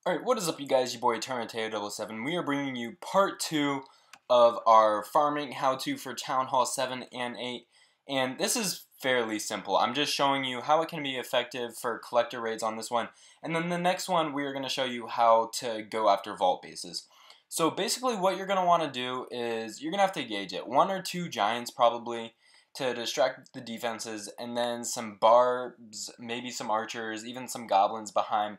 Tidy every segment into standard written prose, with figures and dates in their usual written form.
Alright, what is up you guys, your boy Tornado7. We are bringing you part 2 of our farming how-to for Town Hall 7 and 8. And this is fairly simple. I'm just showing you how it can be effective for collector raids on this one. And then the next one, we are going to show you how to go after vault bases. So basically what you're going to want to do is, you're going to have to gauge it. 1 or 2 giants probably, to distract the defenses. And then some barbs, maybe some archers, even some goblins behind.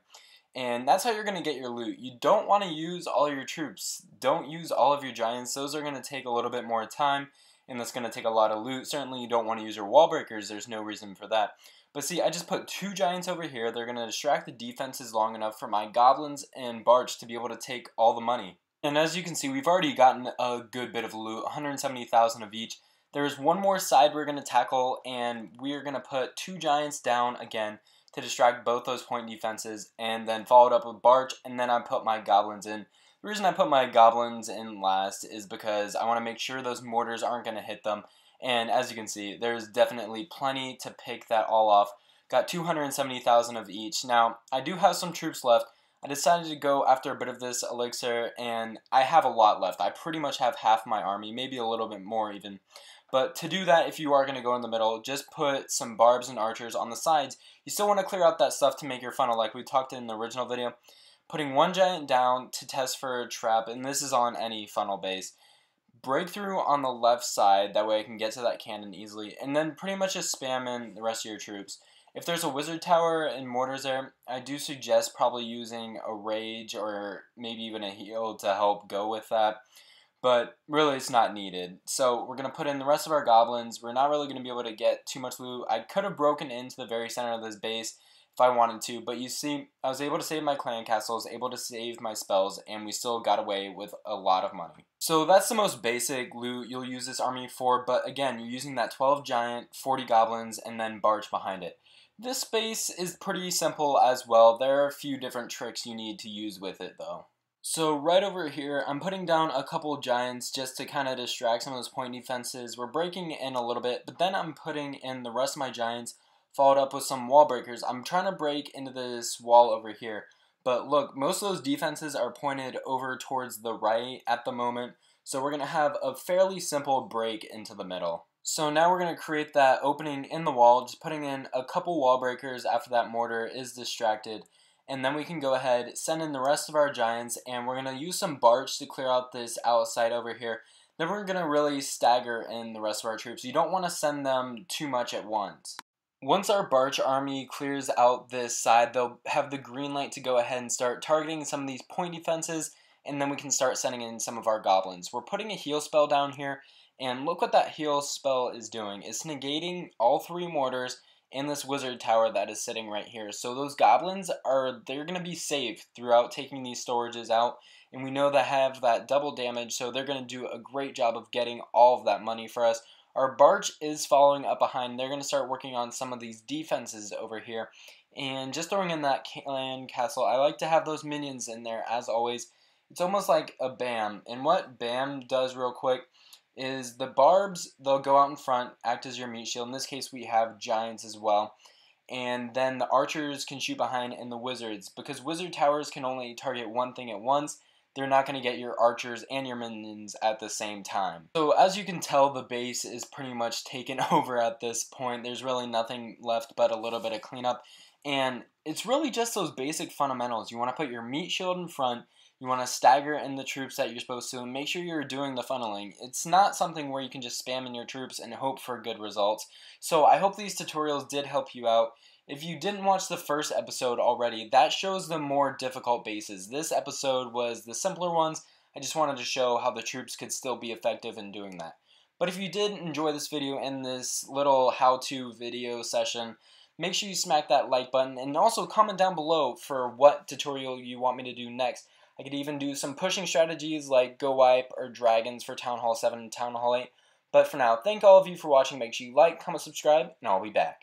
And that's how you're going to get your loot. You don't want to use all your troops. Don't use all of your giants. Those are going to take a little bit more time, and that's going to take a lot of loot. Certainly you don't want to use your wall breakers. There's no reason for that. But see, I just put 2 giants over here. They're going to distract the defenses long enough for my goblins and barch to be able to take all the money. And as you can see, we've already gotten a good bit of loot, 170,000 of each. There's one more side we're going to tackle, and we're going to put 2 giants down again to distract both those point defenses, and then followed up with barch, and then I put my goblins in. The reason I put my goblins in last is because I want to make sure those mortars aren't going to hit them, and as you can see, there's definitely plenty to pick that all off. Got 270,000 of each. Now, I do have some troops left. I decided to go after a bit of this elixir, and I have a lot left. I pretty much have half my army, maybe a little bit more even. But to do that, if you are going to go in the middle, just put some barbs and archers on the sides. You still want to clear out that stuff to make your funnel like we talked in the original video. Putting 1 giant down to test for a trap, and this is on any funnel base. Breakthrough on the left side, that way I can get to that cannon easily. And then pretty much just spam in the rest of your troops. If there's a wizard tower and mortars there, I do suggest probably using a rage or maybe even a heal to help go with that. But really it's not needed. So we're going to put in the rest of our goblins. We're not really going to be able to get too much loot. I could have broken into the very center of this base if I wanted to, but you see, I was able to save my clan castles, able to save my spells, and we still got away with a lot of money. So that's the most basic loot you'll use this army for, but again, you're using that 12 giant, 40 goblins, and then barge behind it. This base is pretty simple as well. There are a few different tricks you need to use with it though. So right over here, I'm putting down a couple giants just to kind of distract some of those point defenses. We're breaking in a little bit, but then I'm putting in the rest of my giants, followed up with some wall breakers. I'm trying to break into this wall over here. But look, most of those defenses are pointed over towards the right at the moment, so we're going to have a fairly simple break into the middle. So now we're going to create that opening in the wall, just putting in a couple wall breakers after that mortar is distracted. And then we can go ahead, send in the rest of our giants, and we're going to use some barch to clear out this outside over here. Then we're going to really stagger in the rest of our troops. You don't want to send them too much at once. Once our barch army clears out this side, they'll have the green light to go ahead and start targeting some of these point defenses, and then we can start sending in some of our goblins. We're putting a heal spell down here, and look what that heal spell is doing. It's negating all 3 mortars and this wizard tower that is sitting right here. So those goblins they're going to be safe throughout taking these storages out, and we know they have that double damage, so they're going to do a great job of getting all of that money for us. Our barch is following up behind. They're going to start working on some of these defenses over here, and just throwing in that clan castle. I like to have those minions in there as always. It's almost like a BAM, and what BAM does real quick is the barbs, they'll go out in front, act as your meat shield. In this case, we have giants as well. And then the archers can shoot behind, and the wizards. Because wizard towers can only target one thing at once, they're not going to get your archers and your minions at the same time. So as you can tell, the base is pretty much taken over at this point. There's really nothing left but a little bit of cleanup. And it's really just those basic fundamentals. You want to put your meat shield in front. You want to stagger in the troops that you're supposed to, and make sure you're doing the funneling. It's not something where you can just spam in your troops and hope for good results. So I hope these tutorials did help you out. If you didn't watch the first episode already, that shows the more difficult bases. This episode was the simpler ones. I just wanted to show how the troops could still be effective in doing that. But if you did enjoy this video and this little how-to video session, make sure you smack that like button, and also comment down below for what tutorial you want me to do next. I could even do some pushing strategies like Go Wipe or Dragons for Town Hall 7 and Town Hall 8. But for now, thank all of you for watching. Make sure you like, comment, subscribe, and I'll be back.